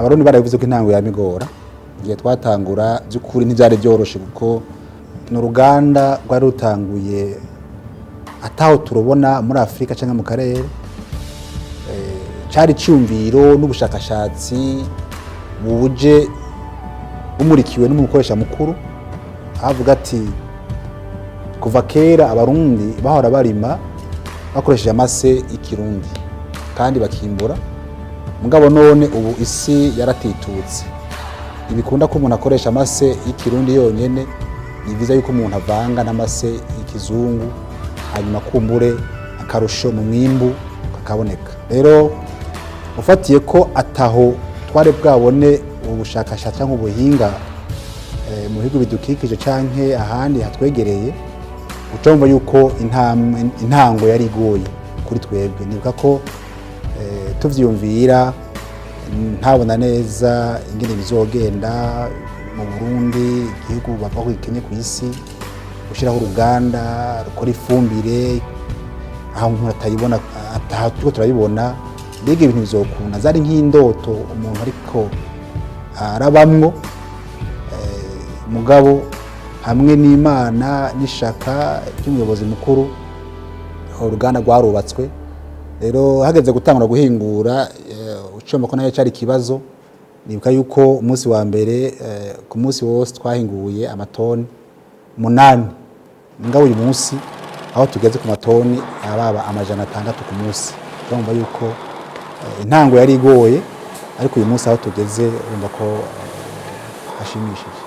abarundi barabivuze ko intango yamigora igihe twatangura by'ukuri ntibyari byoroshe kuko n'uruganda rwari rutanguye ataho turubona muri Afrika cyangwa mu karere cari cyumviro n'ubushakashatsi buje umurikiwe n'umukoresha mukuru avuga ati kuva kera abarundi bahora barima bakoresheje amase y'ikirundi kandi bakimbura mugabo none ubu isi yaratitutse ibikunda ko umuntu akoresha amase y'ikirundi yonyene ni vyiza yuko umuntu avanga n'amase y'ikizungu hanyuma kumbure akarusho mu mwimbu kakaboneka rero ufatiye ko ataho tware bwabone ubushakashatsi cyangwa ubuhinga mu bihugu bidukikije canke ahandi hatwegereye ucumva yuko intango yari igoye kuri twebwe nibuka ko tuvyumvira ntabona neza ingene bizogenda mu Burundi igihugu bava ko ikenye ku isi gushiraho uruganda rukora ifumbire aho umuntu atayibona ataho turabibona mbega ibintu bizokuna zari nk'indoto umuntu ariko arabamwo mugabo hamwe n'Imana n'ishaka ry'umuyobozi mukuru uruganda rwarubatswe rero hageze gutangura guhingura ucomba ko nayo cyari kibazo nibuka yuko umunsi wa mbere ku munsi wose twahinguye amatoni 8 ngabo uyu munsi aho tugeze ku matoni ababa 600 ku munsi urumva yuko intango yari igoye ariko uyu munsi aho tugeze urumva ko hashimishije